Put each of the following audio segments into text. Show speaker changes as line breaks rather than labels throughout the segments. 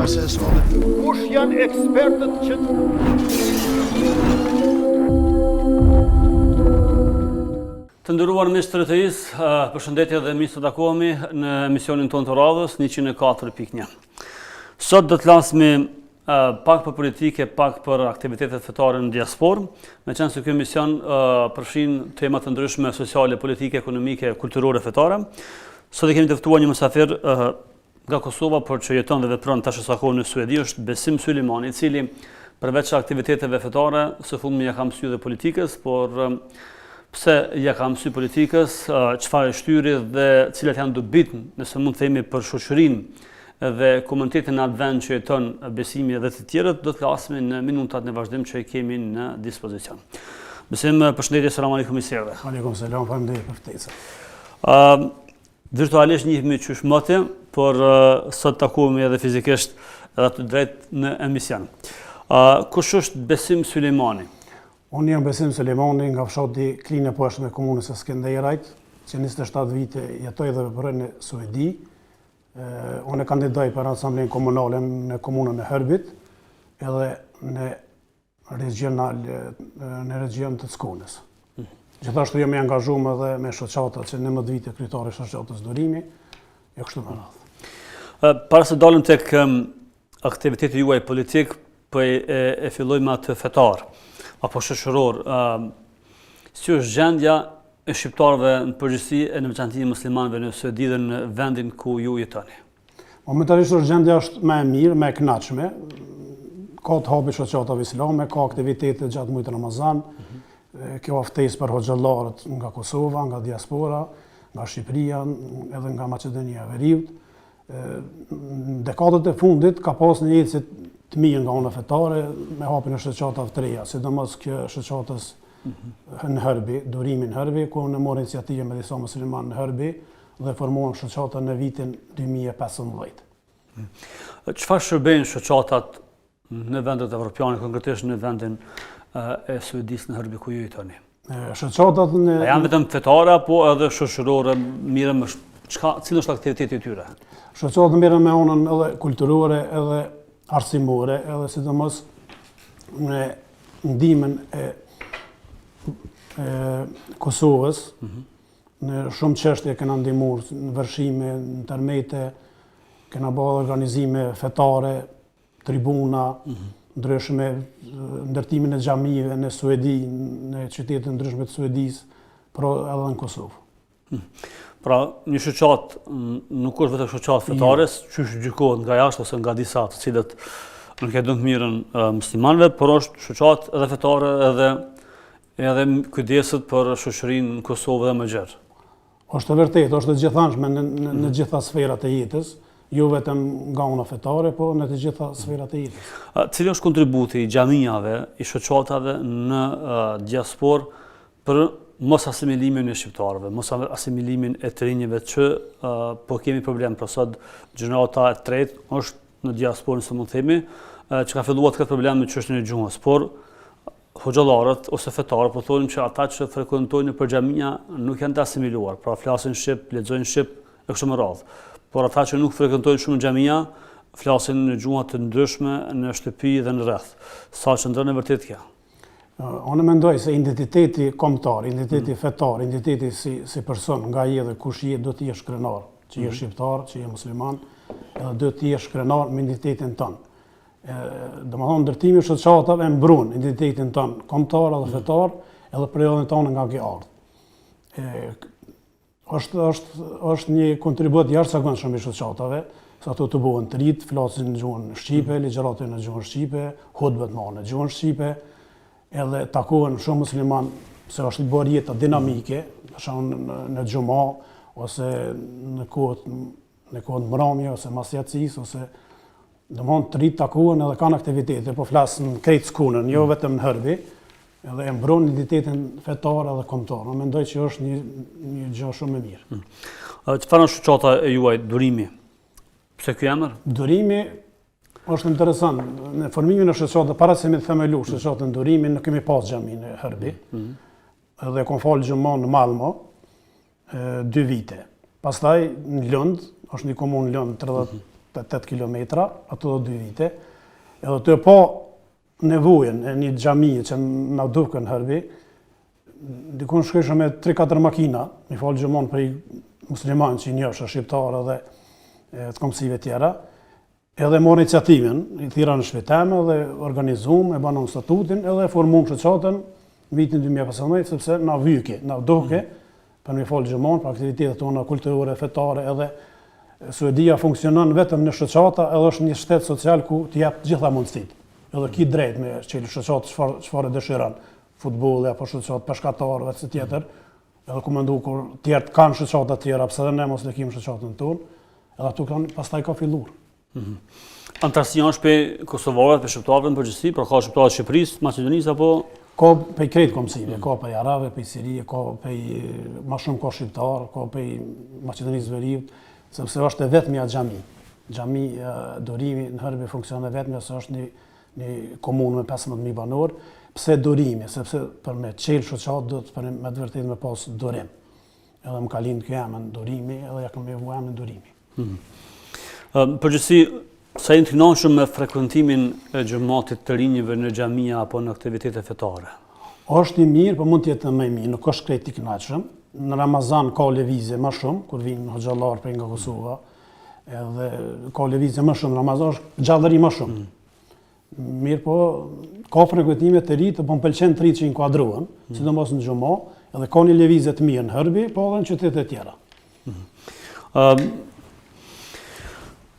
processuale.
Kush janë ekspertët që
Të nderuar miq të RTS, përshëndetje dhe mirë se takohemi në emisionin tonë të radhës 104.1. Sot do të flasim pak për politike, pak për aktivitetet fetare në diasporë, meqense se ky emision përfshin tema të ndryshme sociale, politike, ekonomike, kulturore, fetare. Sot e kemi të ftuar një mysafir nga Kosova, por që jeton dhe vepron tash sa kohë në Suedi, është Besim Sulejmani, i cili përveç aktiviteteve fetare, së fundmi ja ka mësuar dhe politikës, por pse ja ka mësuar politikës, çfarë shtyri dhe cilat janë dobit, nëse mund të themi, për shoqërinë dhe komunitetin në atë vend që jeton Besimi dhe të tjerët, do të flasim në minutat në vazhdim që i kemi në dispozicion. Besim, përshëndetje, selam aleikum i sirve.
Aleikum selam, faleminderit për ftesën.
Virtualisht njihemi qysh mëte, por sot takohemi edhe fizikisht edhe aty drejt në emision. Kush është Besim Sulejmani?
Unë jam Besim Sulejmani nga fshati Klinë e Poshtme e komunës së Skënderajt, që 27 vite jetoj dhe veproj në Suedi. Unë kandidoj për asamblen komunale në komunën e Hërbit edhe në region të Skonës. Gjithashtu jam i angazhuar edhe me shoqata që 19 vite kryetari i shoqatës Durimi, e kështu me radhë.
Para se dalim tek aktiviteti juaj politik, po e fillojmë atë fetar apo shoqëror. Si është gjendja e shqiptarëve në përgjithësi e në veçantë muslimanëve në Suedi dhe në vendin ku ju jetoni?
Momentalisht gjendja është më e mirë, më e kënaqshme. Ka të hapi shoqatave islame, ka aktivitete gjatë muajit Ramazan. Kjo ftesë për hoxhallarët nga Kosova, nga diaspora, nga Shqipëria, edhe nga Maqedonia e Veriut. Dekadët e fundit ka pas një ecje të mirë nga ana fetare me hapjen e shoqatave të reja, sidomos kjo shoqatës në Hërbi, Durimi në Hërbi, ku në morë iniciativë me disa muslimanë në Hërbi dhe formuan shoqata në vitin 2015.
Çfarë shërbejnë shoqatat në vendet evropiane, konkretisht në vendin e Suedisë në Hërbi ku ju jetoni?
Shoqatat
A janë vetëm fetare apo edhe shoqërore, mirë cilë është aktiviteti i tyre?
Shoqatat mirën me anën edhe kulturore, edhe arsimore, edhe sidomos me ndihmën e Kosovës, në shumë çështje kena ndihmuar në vërshime, në tërmete, kena bërë organizime fetare, tribuna, ndryshme, ndërtimin e xhamive në Suedi, në qytete ndryshme të Suedisë, por edhe në Kosovë.
Pra, një shoqat nuk është vetëm shoqat fetare, që gjykohet nga jashtë ose nga disa të cilët nuk e duan të mirën muslimanëve, por është shoqat edhe fetare edhe kujdeset për shoqërinë në Kosovë dhe më gjerë.
Është vërtet, është të gjithanshme në gjitha sferat e jetës, jo vetëm nga ana fetare, po në të gjitha sferat e jetës.
Cili është kontributi i xhamijave, i shoqatave në diasporë për mos asimilimin e shqiptarëve, mos asimilimin e të rinjve që po kemi problem për sot. Gjenerata e tretë është në diasporën, se mund të themi, që ka filluar të ketë problem me çështjen e gjuhës, por hoxhallarët ose fetarët po thonë që ata që frekuentojnë për xhamia nuk janë të asimiluar, pra flasin shqip, lexojnë shqip e kështu me radhë. Por ata që nuk frekuentojnë shumë xhamia flasin në gjuha të ndryshme në shtëpi dhe në rreth. Sa qëndron e vërtet kjo?
Unë mendoj se identiteti kombëtar, identiteti fetar, identiteti si person nga je dhe kush je, do të jesh krenar, që je shqiptar, që je musliman, edhe do të jesh krenar me identitetin tënd. Domethënë ndërtimi i shoqatave mbron identitetin tonë kombëtar dhe fetar, edhe periudhën tonë nga kjo ardh. Është një kontribut jashtëzakonshëm i shoqatave, se ato të bëhen të rit, flasin në gjuhën shqipe, ligjëratë në gjuhën shqipe, hutbet në gjuhën shqipe, edhe takohen shumë musliman, se është bërë jeta dinamike, në xhumë ose në kohët mbrëmje ose mas yatsis ose domthonjë të rit takohen edhe kanë aktivitete, po flasin krejt Skonën, jo vetëm në Hërbi, edhe e mbron identitetin fetar edhe kombëtar. Unë mendoj që është një gjë shumë e mirë.
Çfarë është shoqata e juaj, Durimi? Pse ky emër?
Durimi është interesant. Në formimin e shoqatës, para se me themelu shoqatën Durimi, nuk kemi pas xhami në Hërbi. Edhe kom falë xhumon në Malmo 2 vite. Pastaj në Lund, është një komunë Lund, 8 kilometra, ato 2 vite, edhe të po nevojen e një xhamie që na dukën Hërbi, dikun shkojshë me 3-4 makina, mi falë gjëmon për i musliman që i njëshë, shqiptarë dhe të komësive tjera, edhe morë iniciativen, i thira në shpiteme dhe organizum, e banon statutin, edhe formum shoqatën në vitin 2015, sepse na vyke, na duke, për mi falë gjëmon, për aktivitetet tona kulturore, fetare, edhe Suedia funksionon vetëm në shoqata, edhe është një shtet social ku të jep gjitha mundësit. Edhe ki drejt me qelë shoqatë çfarë dëshiron, futbolli apo shoqatë peshkatarëve etj. Tjetër, edhe ku mendu kur tjertë kanë shoqata të tjera, pse edhe ne mos ne kemi shoqatën tonë, edhe ato kanë pastaj ka filluar.
Antarësia është pe kosovarët, pe shqiptarëve në përgjithësi, pra ka shqiptarët Shqipërisë, Maqedonisë apo
ka pe krejt komësive, ka pe Arave, pe Sirie, ka pe ma shumë ka shqiptar, ka pe Maqedonisë Veriut, sepse është e vetmja xhami. Xhami Dorimi në Hërbi funksionon vetëm se është një komunë me 15.000 banor. Pse Dorimi? Sepse për me qelë shoqatë do të me të vërtetë me pas dorim. Edhe më ka lind kjo emën Dorimi, edhe ja kam jevu emën Dorimi.
Përgjithësi, sa i kënaqur me frekuentimin e xhamatit të rinjve në xhamia apo në aktivitete fetare?
Është i mirë, por mund të jetë më i mirë, nuk është krejt i kënaqshëm. Në Ramazan ka lëvizje më shumë, kur vinë hoxhallar prej nga Kosova, edhe ka lëvizje më shumë, Ramazan është gjallëri më shumë. Mirë po, ka frekuentime të ri, po më pëlqen të ri që inkuadrohen, sidomos në xhamo, edhe ka një lëvizje të mirë në Hërbi, po edhe në qytete tjera.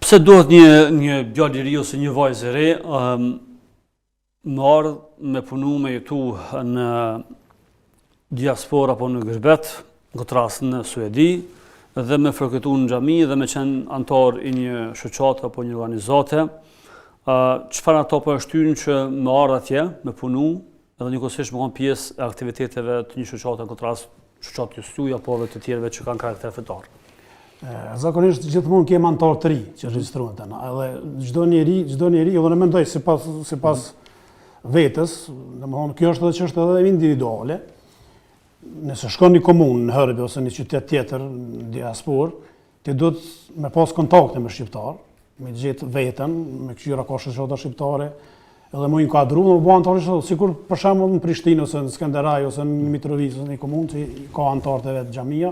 Pse duhet një djalë i ri ose një vajzë e re më ardh me punu me jetu në diaspora apo në gërbet, në këtë rast në Suedi, dhe me frekuentu në xhami dhe me qenë antar i një shoqate apo një organizate, çfarë ato po e shtyn që më ardh atje me punu edhe njëkohësisht me qenë pjesë e aktiviteteve të një shoqate, në këtë rast shoqatë justuj apo edhe të tjerëve që kanë karakter fetar.
Zakonisht gjithmonë kemi antar të ri që regjistrojnë tani, edhe çdo njeri, edhe ne mendoj sipas vetës, domethënë kjo është edhe çështë edhe individuale. Nëse shkon një komunë në Hërbi ose një qytet tjetër në diasporë, ti duhet me pas kontakte me shqiptar, me gjetë veten, me këqyra ka shoqata shqiptare, edhe më inkuadru, më bëu antar shoqata, sikur për shembull në Prishtinë ose në Skënderaj ose në Mitrovica ose në një komunë që ka antar të vet xhamia,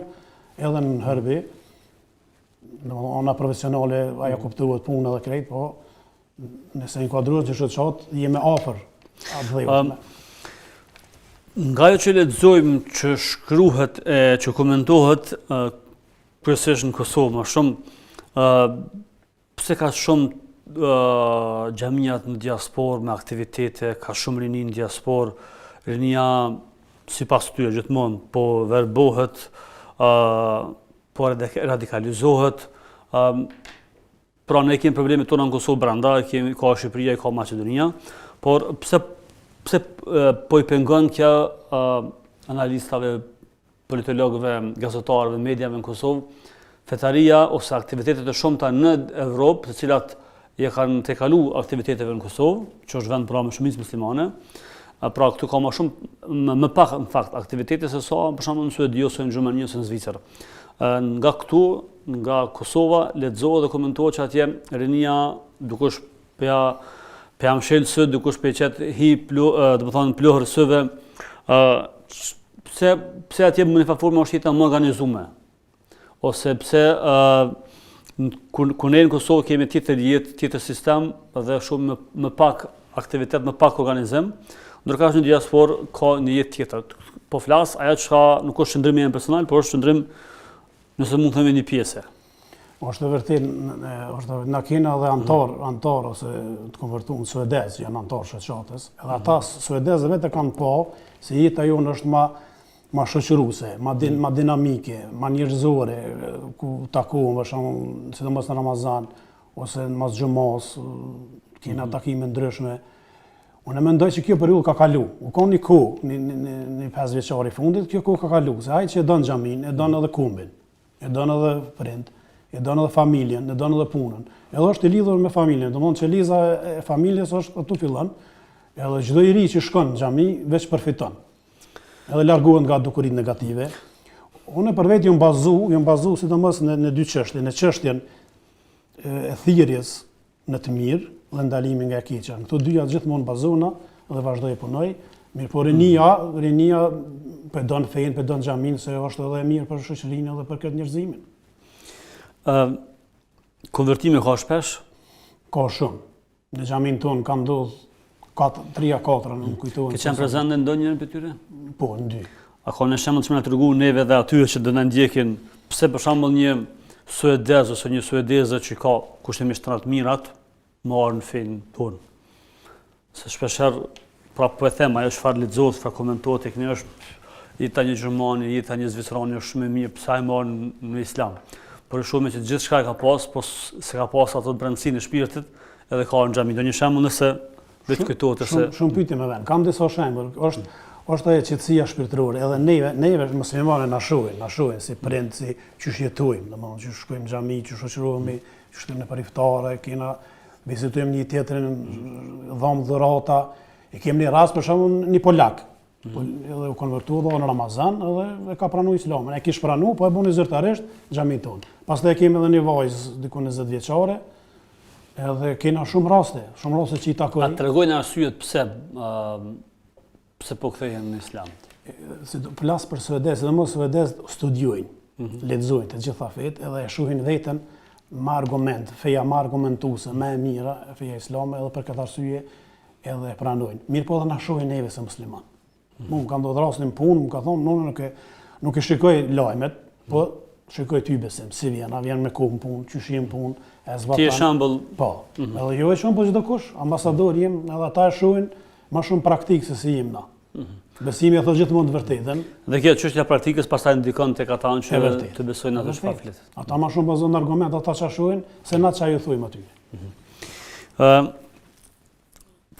edhe në Hërbi. Domethënë ana profesionale ajo kuptohet puna dhe krejt, po nëse inkuadrohet që shoqat jemi afër atë dhëut.
Nga ajo që lexojmë që shkruhet e që komentohet kryesisht në Kosovë më shumë, pse ka shumë xhamiat në diasporë me aktivitete, ka shumë rini në diasporë, rinia sipas tyre gjithmonë po verbohet, po radikalizohet. Pra ne kemi probleme tona në Kosovë brenda, ka Shqipëria, ka Maqedonia, por pse po i pengon kjo analistave, politologëve, gazetarëve, mediave në Kosovë, fetaria ose aktivitetet e shumta në Evropë, të cilat ja kanë tejkalu aktiviteteve në Kosovë, që është vend pra me shumicë muslimane. Pra këtu ka më pak në fakt aktivitete se sa për shembull në Suedi ose në Gjermani ose në Zvicër. Nga këtu, nga Kosova, lexohet dhe komentohet që atje rinia dukush pe amshel së, dukush pe qetë domethënë plohër sëve, pse atje në një formë është jeta më organizume, ose pse kur ne në Kosovë kemi tjetër jetë, tjetër sistem dhe shumë më pak aktivitet, më pak organizim, ndërka në diasporë ka një jetë tjetër. Po flas, ajo që nuk është qëndrimi e personal, por është qëndrim, nëse mund të themi, një pjesë.
Është vërtet, na kena dhe antar ose të konvertuar në suedez, janë antar shoqatës. Edhe ata suedezë vetë kanë pa se jeta jonë është ma shoqëruese, ma dinamike, ma njerëzore, ku takohen për shembull, sidomos në Ramazan ose mas xhumos, kena takime ndryshme. Unë mendoj që kjo periudhë ka kalu. U ka një kohë, një 5 vjeçar i fundit, kjo kohë ka kalu. Se ai që e don xhamin, e don edhe kumbin, e don edhe prind, e don edhe familjen, e don edhe punën. Edhe është i lidhur me familjen, domthonë që liza e familjes është aty fillon. Edhe çdo i ri që shkon në xhami veç përfiton. Edhe largohet nga dukuritë negative. Unë për vetë jam bazu sidomos në dy çështje, në çështjen e thirrjes në të mirë dhe ndalimin nga e keqja. Këto dyja gjithmonë bazona dhe vazhdoj punoj. Mirë, po rinia për don fejnë, për don xhamin, se është edhe mirë për shoqërinë edhe për këtë njerëzimin.
Konvertime ka shpesh?
Ka shumë. Në xhamin tonë ka ndodhur 3-4, nuk kujtohem.
Ke qenë prezente në ndonjërin prej tyre?
Po, në 2.
A ka në shembull që më na tregu neve dhe atyre që do na ndjekin, pse për shembull një suedez ose një suedeze që ka kushtimisht të mirat marrën fenë tonë. Se shpeshherë pra po e them, ajo çfarë lexohet, çfarë komentohet tek ne është jeta një gjermani, jeta një zvicerani është shumë e mirë, pse ai marr në islam. Por shumë që gjithçka ka pas, po se ka pas ato brendësinë e shpirtit, edhe ka në xhami. Do një shembull nëse vetë kujtohet se
shumë pyetje më vjen. Kam disa shembull. Është ajo qetësia shpirtërore, edhe neve muslimanë na shohin si prind, si çish jetojmë, domethënë çish shkojmë në xhami, çish shoqërohemi, çish shkojmë në pariftare, kena vizitojmë një tjetrin, dhom dhurata. E kemi një rast për shembull një polak. Edhe u konvertua në Ramazan edhe e ka pranuar Islamin. E kish pranuar, po e buni zyrtarisht xhamin ton. Pastaj kemi edhe një vajzë diku 20 vjeçare. Edhe kena shumë raste që i takoj.
A tregojnë arsyet pse po kthehen në Islam?
Si flas për suedez, sidomos suedez studiojnë, lexojnë të gjitha fetë edhe e shohin veten me argument, feja më argumentuese, më e mira e feja islame, edhe për këtë arsye edhe e pranojnë. Mirë po edhe na shohin neve se musliman. Mu më ka ndodhur rasti në punë, më ka thonë, nuk e shikoj lajmet, po shikoj ty besim, si vjen me kohë në punë, qyshim punë, e zbatan.
Ti e shembull?
Po, edhe jo e shumë, po çdo kush, ambasador jem, edhe ata e shohin më shumë praktik se si jem na. Besimi e thotë gjithmonë të vërtetën.
Dhe kjo çështja praktikës pastaj ndikon tek ata që të besojnë atë çfarë flet.
Ata më shumë bazojnë në argument, ata çfarë shohin, se na çfarë ju thujmë aty.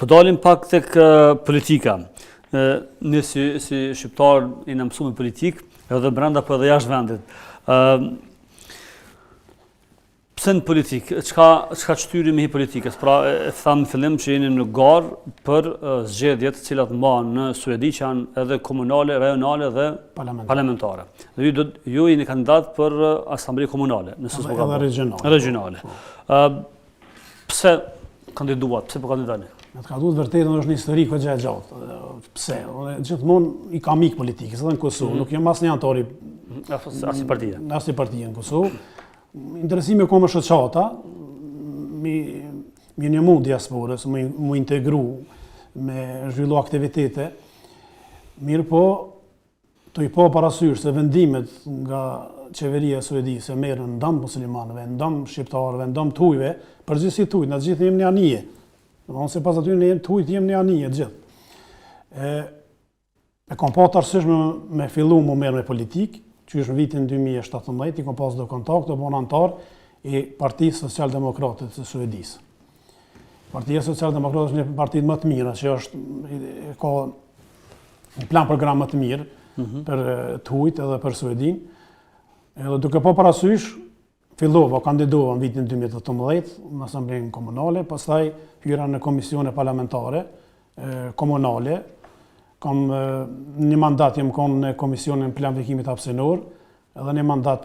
Po dalim pak tek politika. Ne si shqiptar jena mësuar me politikë, edhe brenda po edhe jashtë vendit. Pse në politikë? Çka çtyri me politikës? Pra e tham në fillim që jeni në garë për zgjedhjet të cilat mbahen në Suedi që janë edhe komunale, rajonale dhe parlamentare. Dhe ju jeni kandidat për asambleë komunale, nëse s'po gaboj. Regionale. Pse kandiduat? Pse po kandidoni?
Me të ka duhet vërtetën është një histori këgja e gjatë. Pse? Gjithmonë i kam mik politikës, edhe në Kosovë, nuk jam asnjë anëtar i
asnjë partie.
Asnjë partie në Kosovë. Interesimi ka më shoqata, mi një mund diasporës, mu integru, me zhvillu aktivitete, mirë po, të i po parasysh se vendimet nga qeveria e Suedisë merren ndam muslimanëve, ndam shqiptarëve, ndam tujve, përgjithësi tujt, na gjithë jemi në anije. Domthonë se pas aty ne tujt jemi në anije gjithë. E kam pa të arsyeshme me fillu më merr me politikë, që është në vitin 2017, i kam pas do kontakt, do bon antar i Partisë Social-Demokrate të Suedisë. Partia Social-Demokrate është një parti më të mira, që ka një plan program më të mirë për tujt edhe për Suedin. Edhe duke po parasysh, fillova, kandidova në vitin 2018 në Asamblenë Komunale, pastaj hyra në komisione parlamentare komunale. Kam një mandat jam konë në Komisionin Planifikimit Hapësinor, edhe një mandat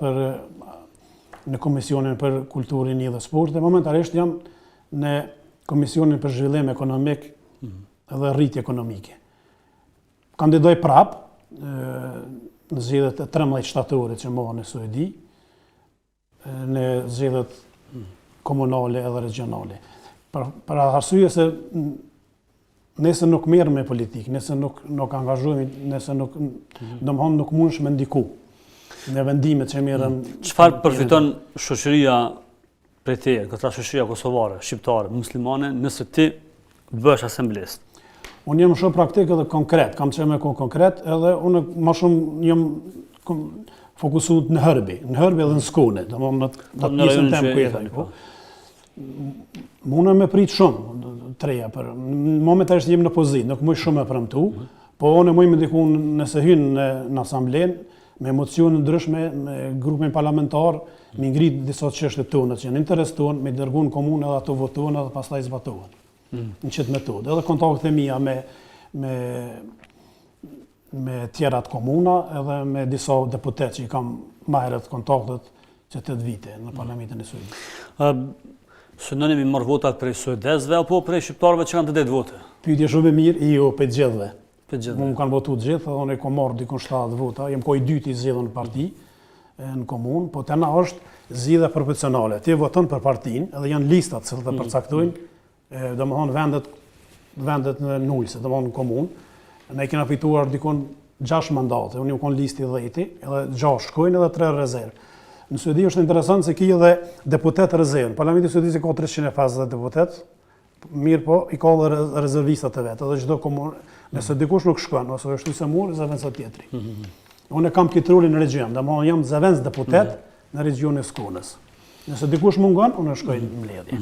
në Komisionin për Kulturin dhe Sport, dhe momentarisht jam në Komisionin për Zhvillim Ekonomik edhe Rritje Ekonomike. Kandidoj prap në zgjedhjet e 13 shtatore që mbahen në Suedi, në zgjedhjet komunale edhe regionale. Për arsye se nëse nuk merrem me politikë, nëse nuk angazhohemi, nëse nuk mundesh me ndiku në vendimet që merren.
Çfarë përfiton shoqëria prej teje, këta shoqëria kosovare, shqiptare, muslimane, nëse ti bësh asamblesë?
Unë jam shumë praktik edhe konkret, kam qenë me konkret, edhe unë më shumë jam fokusuar në Hërbi edhe në Skone, domethënë në pjesën tim ku jetoj. Mune me prit shumë, treja, për momentarisht jem në pozitë, nuk mëj shumë e premtu, po unë mëj me diku nëse hynë në asamblen, me emocione ndryshme, me grupin parlamentar, me ngrit disa çështje tona që janë interes tonë, me dërgu në komunë edhe ato votohen edhe pastaj zbatohen. Në qëtë metodë. Edhe kontakte mia me tjerat komuna, edhe me disa deputet që i kam ma herët kontaktet që 8 vite në parlamentin e Suedisë.
Shënoni mi marrë votat prej suedezve apo prej shqiptarëve që kanë të 8 vote?
Pyetje shumë e mirë, jo për të gjithëve.
Për gjithë.
Më kanë votu të gjithë, unë kam marrë dikon 70 vota, jam kohë i dytë i zgjedhur në parti, në komunë, po tena është zgjedhja proporcionale. Ti voton për partinë, edhe janë listat që të përcaktojnë, domethënë vendet në nulse, domethënë në komunë. Ne kena fituar dikon 6 mandate, unë jam kon listi 10, edhe 6 shkojnë edhe 3 rezervë. Në Suedi është interesant se ki edhe deputet rezervë. Parlamenti Suedisë ka 350 deputet, mirë po i ka edhe rezervistat të vetë, edhe çdo komunë, nëse dikush nuk shkon ose është lësëmur, zëvendës tjetri. Unë kam këtë rolin në region, domethënë jam zëvendës deputet në regionin e Skonës. Nëse dikush mungon, unë shkoj në mbledhje.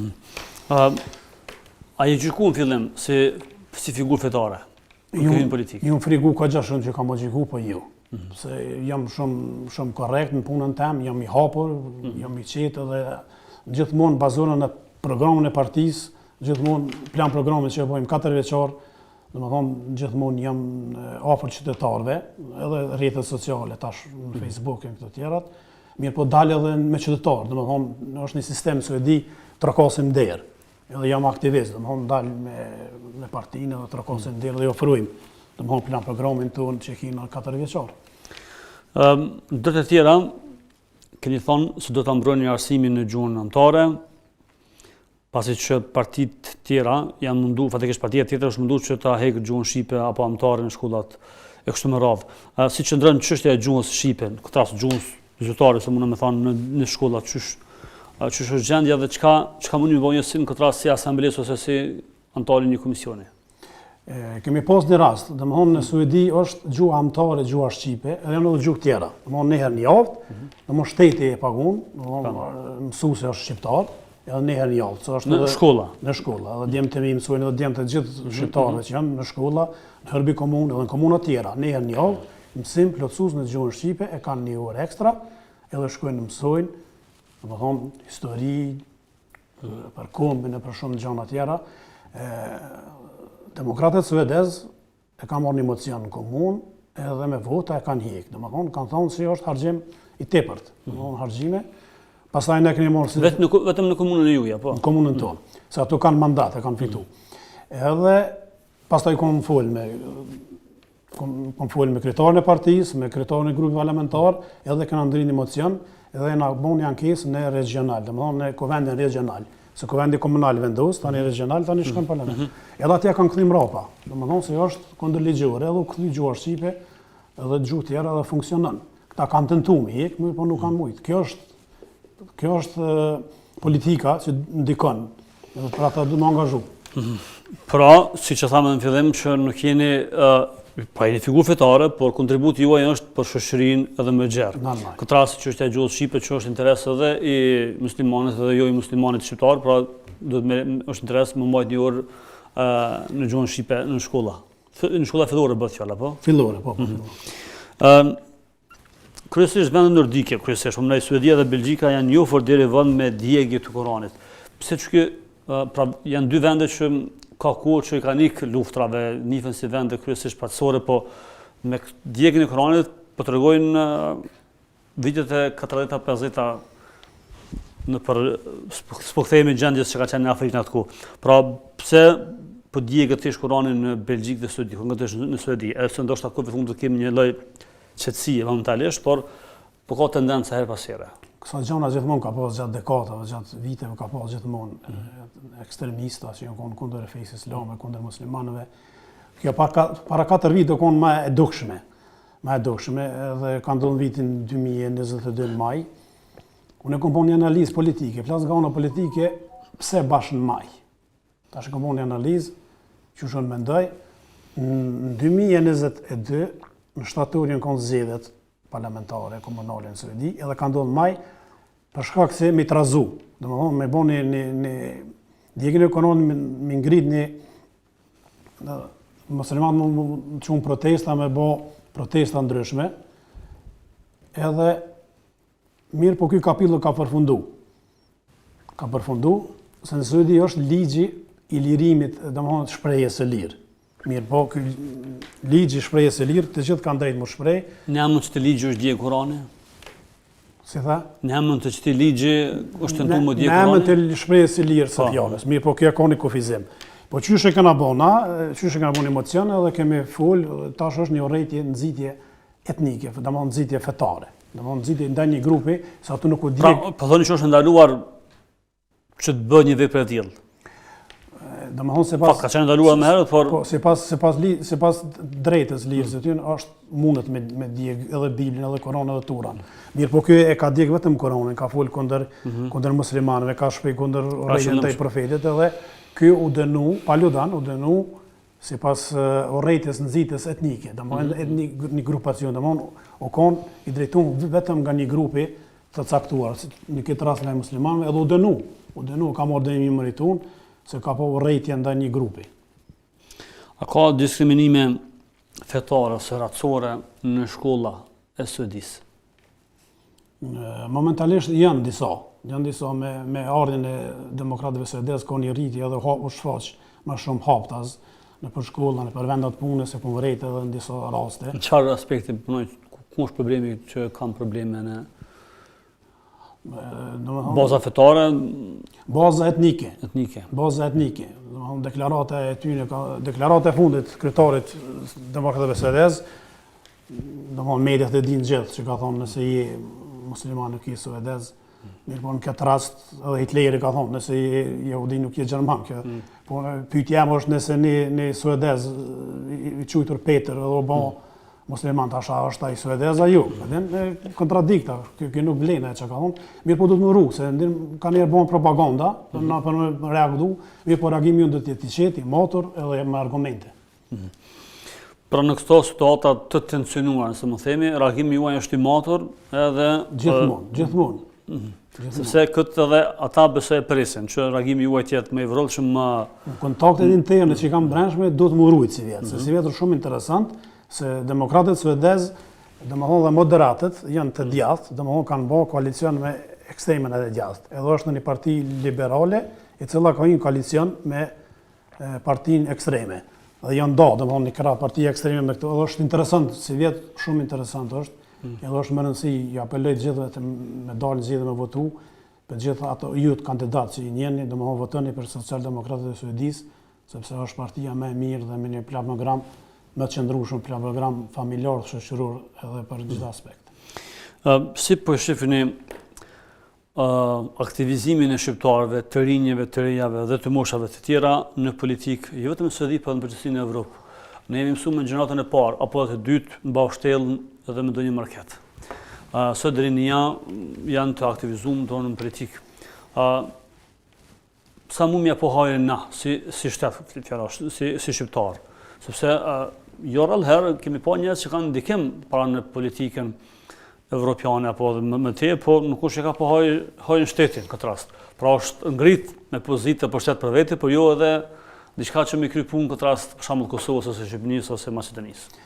A je gjyku në fillim si figurë fetare?
Ju frigu ka gjashën që kam gjyku, po ju. Se jam shumë korrekt në punën tem, jam i hapur, jam i qetë dhe gjithmonë bazohen në programin e partisë, gjithmonë plan programin që e bëjmë 4 vjeçar, domethënë gjithmonë jam afër qytetarëve, edhe rrjetet sociale tash në Facebook e këto tjerat, mirë po dal edhe me qytetarë, domethënë është një sistem që e di trokasim der. Edhe jam aktivist, domethënë dal me partinë edhe trokasim der dhe ofrojmë domethënë plan programin tonë që kemi 4 vjeçar.
Ndër të tjera, keni thonë se do të mbrojnë arsimin në gjuhën anëtare, pasi që partit tjera janë mundu, fatikisht partia tjetër është mundu që ta hekë gjuhën shqipe apo anëtare në shkollat e kështu me radhë. Si qëndron çështja e gjuhës shqipe, në këtë rast gjuhës zyrtare, se mund të thonë në shkollat, çysh është gjendja dhe çka mundi të bëjë si në këtë rast si asamblesë ose si anëtari një komisioni?
Kemi pas një rast, domethënë në Suedi është gjuha anëtare, gjuha shqipe, edhe janë edhe gjuhë tjera. Domethënë një herë në javë, domethënë shteti e pagun, domethënë mësuesi është shqiptar, edhe një herë në javë.
Në shkolla.
Në shkolla, edhe djemtë e mi mësojnë edhe djemtë të gjithë shqiptarëve që janë në shkolla, në Hërbi komunë edhe në komuna tjera, një herë në javë, mësim plotësues në gjuhën shqipe, e kanë një orë ekstra, edhe shkojnë mësojnë, domethënë histori, për kombin e për shumë gjëra tjera. Demokratët suedez e kanë marrë një mocion në komunë edhe me vota e kanë hjekë. Domethënë kanë thonë se është harxhim i tepërt. Domethënë harxhime. Pastaj ne kemi marrë
vetëm në komunën e juaj, po.
Në komunën tonë. Se ato kanë mandat, e kanë fitu. Edhe pastaj kam fol me kryetarin e partisë, me kryetarin e grupit parlamentar, edhe kanë ndërë një mocion, edhe na bën një ankesë në regional, domethënë në kuvendin regional. Se kuvendi komunal vendos, tani regional, tani shkon parlament. Edhe atje kanë kthim mbrapa. Domethënë se është kundërligjore, edhe u kthyi gjuha shqipe, edhe gjuhë tjera dhe funksionon. Këta kanë tentuar me hek, mirë po nuk kanë mujt. Kjo është politika që ndikon, edhe për ata do të angazhu.
Pra, siç e thamë në fillim që nuk jeni pa jeni figurë fetare, por kontributi juaj është për shoqërinë edhe më gjerë. Këtë rast që është e gjuhës shqipe që është interes edhe i muslimanit edhe jo i muslimanit shqiptar, pra është interes më mbajt një orë në gjuhën shqipe në shkolla. Në shkolla fillore bëhet fjala, po?
Fillore, po.
Kryesisht vendet nordike, kryesisht, në Suedia dhe Belgjika janë njohur deri vend me djegje të Kuranit. Pse që pra janë dy vende që ka kohë që i kanë ikë luftrave, nifen si vende kryesisht paqësore, po me djegjen e Kuranit po tregojnë vitet e 40-50-ta në për s'po kthehemi gjendjes që ka qenë në Afrikë atku. Pra pse po djegët thjesht Kuranin në Belgjikë dhe Suedi, konkretisht në Suedi, edhe ndoshta kohë fund të kemi një lloj qetësie momentalisht, por po ka tendencë her pas here.
Kësa gjëna gjithmonë ka pas gjatë dekadave, gjatë viteve ka pas gjithmonë ekstremista që janë konë kundër e fejsë islame, kundër muslimanëve. Kjo para 4 vite konë ma e dukshme. Edhe ka ndonë vitin 2022 maj. Unë e kom po një analizë politike, plas nga ona politike, pse bashkë në maj. Ta shë kom po një analizë, që shumë mendoj, në 2022, në shtatorin konë zgjedhjet parlamentare, komunale në Suedi, edhe ka ndonë maj, për shkak se mi trazu. Domethënë me bën një djegjen e Kuranit, me ngrit një musliman më çun protesta, me bë protesta ndryshme. Edhe mirë po ky kapitull ka përfundu. Ka përfundu se në Suedi është ligji i lirimit, domethënë shprehjes së lirë. Mirë po ky ligji i shprehjes së lirë, të gjithë kanë drejt më shpreh.
Në anë që të ligji është djegë Kurani?
Si tha?
Në emën të qëti ligji është tentu më dje
Në emën të shprehjes së lirë së fjalës, mirë po kjo ka një kufizim. Po qysh e kena bona, qysh e kena bon emocion edhe kemi fol, tash është një urrëtie nxitje etnike, domethënë nxitje fetare. Domethënë nxitje ndaj një grupi, sa ato nuk u di.
Pra, po thoni që është ndaluar që të bëhet një vepër e tillë.
Domethënë sipas
ka qenë ndaluar më herët, por
po sipas drejtës lirës së tyre është mundet me djeg edhe Biblin, edhe Koranin, edhe Turan. Mirë, po ky e ka djeg vetëm Koranin, ka fol kundër muslimanëve, ka shpjegoj kundër urrëtieve ndaj profetit, edhe ky u dënu, paludan u dënu sipas urrëties nxitjes etnike, domethënë një grupacion, domethënë u kon i drejtuar vetëm nga një grupi të caktuar, në këtë rast nga muslimanëve, edhe u dënu, ka marrë dënimin meritun se ka po urrëtie ndaj një grupi.
A ka diskriminime fetare ose racore në shkolla e Suedisë?
Momentalisht janë disa me ardhin e demokratëve suedez ka një rritje edhe u shfaq më shumë haptas në për shkolla, në për vendat punës, e punëvërejtë edhe në disa raste.
Në çfarë aspekti punoj, ku është problemi që kanë probleme në baza fetare?
Baza etnike.
Baza
etnike. Deklarata e tyre, deklarata e fundit kryetarit demokratëve suedez, mediat e dinë gjithë që ka thonë nëse je musliman nuk je suedez. Mirë, po në këtë rast edhe Hitleri ka thonë nëse je jehudi nuk je gjerman. Po pyetja është nëse një suedez i quajtur Peter edhe u bë musliman tash është ai suedez apo jo. Edhe kontradikta, kjo nuk vlen ajo çka ka thonë. Mirë, po duhet më rru se kanë njerë bën propaganda për me reagu. Mirë, po reagimi jonë do të jetë i qetë, i matur edhe me argumente.
Pra në këto situata të tensionuara, se më themi, reagimi juaj është i matur edhe
gjithmonë.
Sepse këtë edhe ata besoj e presin, që reagimi juaj të jetë më i vërtetshëm, më
kontaktet interne që kanë brendshme duhet më rujt si vjet, se si vjet është shumë interesant se demokratët suedez, domethënë dhe moderatët janë të djathtë, domethënë kanë bërë koalicion me ekstremen edhe djathtë. Edhe është në një parti liberale, e cila ka një koalicion me partinë ekstreme. Dhe janë domethënë një krah parti ekstreme me këto. Edhe është interesant si vjet, shumë interesant është. Edhe është më rëndësi, ju apeloj gjithëve të me dalë zgjedhje me votu, për gjithë ato ju të kandidatë që i njeni, domethënë votoni për Socialdemokratët e Suedisë, sepse është partia më e mirë dhe me një program më të qëndrueshëm, program familjar, shoqëror edhe për çdo aspekt.
Si po shifni aktivizimin e shqiptarëve, të rinjeve, të rejave dhe të moshave të tjera në politikë, jo vetëm në Suedi, por në përgjithësi në Evropë? Ne jemi mësuar me gjeneratën e parë apo të dytë mbas shtellën edhe me ndonjë market. Sot deri në janë të aktivizuar tonë në politikë. Sa mundja po hajën na si shtet fjalash, si shqiptar, sepse jo rrallëherë kemi pa njerëz që kanë ndikim para në politikën evropiane apo më te, po nuk është që ka po hajën shtetin këtë rast. Pra është ngrit me pozitë për shtet për vete, por jo edhe diçka që me kry punë këtë rast për shembull Kosovës ose Shqipërisë ose Maqedonisë.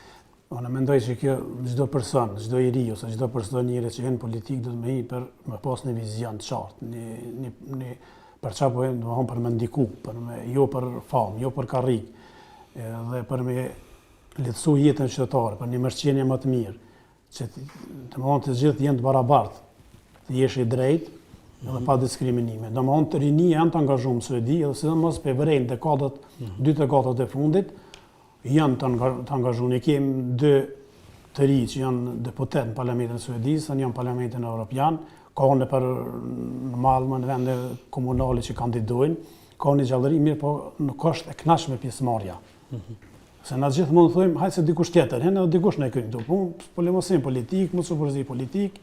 Unë mendoj se kjo çdo person, çdo i ri ose çdo personiere që vjen në politikë do të më për me pas një vizion të qartë, një për çfarë po vjen, domethënë për me ndiku, jo për famë, jo për karrikë, edhe për me lehtësu jetën qytetare, për një mbështetje më të mirë, që domethënë të gjithë jenë të barabartë, të jesh i drejtë edhe pa diskriminime. Domethënë të rinia janë të angazhuar në Suedi, edhe sidomos për vërejnë dekadat, 2 dekadat e fundit, janë të angazhuar. Ne kemi 2 të ri që janë deputet në Parlamentin e Suedisë, janë Parlamentin Evropian, ka në për Malmö, në vende komunale që kandidojnë, ka një gjallëri mirë, po nuk është e kënaqshme pjesëmarrja. Se na gjithë mund të thojmë, hajde se dikush tjetër, edhe dikush në këtu këtu, polemosim politik, mos suporzi politik.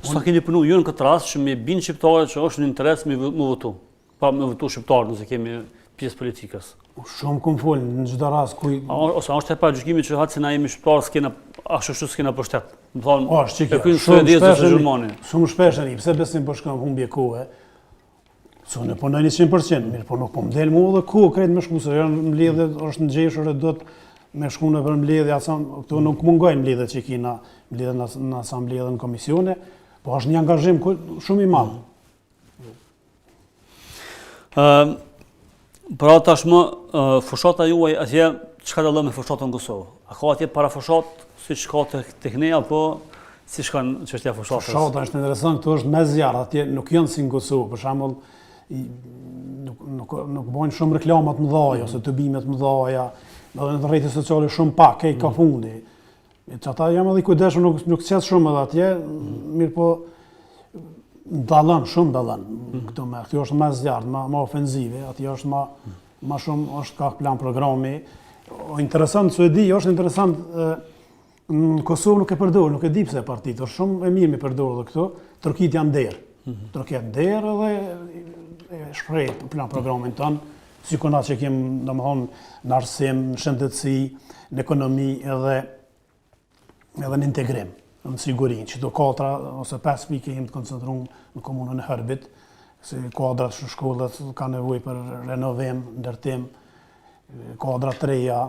Sa keni punu ju në këtë rast që me bin shqiptarët që është në interes me votu, pa me votu shqiptarët nëse kemi pjesë politikës.
Shumë kom folë në çdo rast kuj...
Ose është e pa gjykimi që hatë se na jemi shqiptarë s'kena, ashtu s'kena për shtet. Më thonë,
e kujnë
suedezë ose Gjermani.
Shumë shpesh e një, pse besim për shkëm humbje kohë, so në punoj 100%, mirë, po nuk po m'del mu dhe kohë krejt me shku, se janë mbledhje, është në gjeshur e do të me shku në për mbledhje, këto nuk mungojnë mbledhje që kina mbledhje në asambledhje dhe në komisione, po është një angazhim shumë i madh.
Pra tashmë, fushata juaj atje, çka dallon me fushatën në Kosovë? A ka atje para fushat, siç ka tek ne, apo Si shkon çështja e fushatës?
Fushata është interesant, këtu është me zjarr, atje nuk janë si në Kosovë, për shembull, nuk bojnë shumë reklamat mëdhaja ose tubimet mëdhaja, edhe në rrjetet sociale shumë pak, ka fundi. Që ata jam edhe i kujdesshëm, nuk qes shumë edhe atje, mirë po shumë dallon këtu me. Kjo është më zjarr, më ofenzive, atje është më shumë është ka plan programi. Interesant Suedi, është interesant në Kosovë nuk e përdor, nuk e di pse partitë, është shumë e mirë me përdorë edhe këtu. Turqit janë derë. Turqit derë edhe shpreh plan programin tonë, sikur na që kemë domethënë në arsim, në shëndetësi, në ekonomi edhe në integrim, në sigurinë, që do 4 ose 5 pike jemi të koncentruar në komunën e Hërbit, se kuadrat shkollat kanë nevojë për renovim, ndërtim, kuadrat të reja,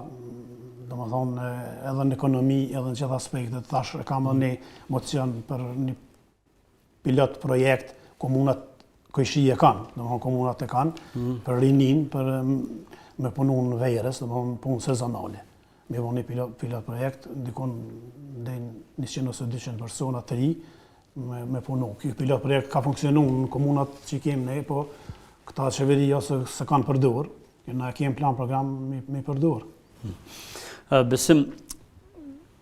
domethënë edhe në ekonomi, edhe në gjithë aspektet. Tash kam një mocion për një pilot projekt, komunat Kojshie kanë, domethënë komunat e kanë, për rinin, për me punu në verës, domethënë punë sezonale. Me vonë një pilot projekt, ndikon dhe 100 ose 200 persona të ri, me punu. Ky pilot projekt ka funksionu në komunat që kemi ne, po këta qeveria se kanë përdor, na kemi plan program me përdor.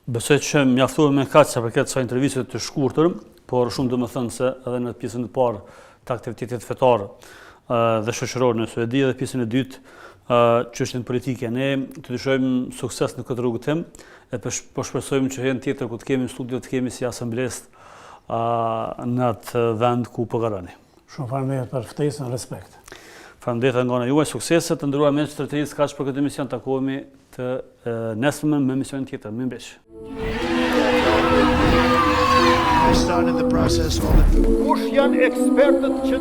Besoj që mjaftuar me kaq sa përket sa intervistë të shkurtër, por shumë domethënë se edhe në pjesën e parë të aktivitetit fetar dhe shoqëror në Suedi dhe pjesën e dytë çështjen politike. Ne të dëshojmë sukses në këtë rrugëtim e po shpresojmë që herën tjetër ku të kemi studio të kemi si asamblesë në atë vend ku po garoni.
Shumë faleminderit për ftesën, respekt.
Faleminderit nga ana juaj, suksese të nderuar me strategjisë kaq për këtë emision. Takohemi të nesërmen me emisionin tjetër. Mirëmbëngjes.
Kush janë ekspertët që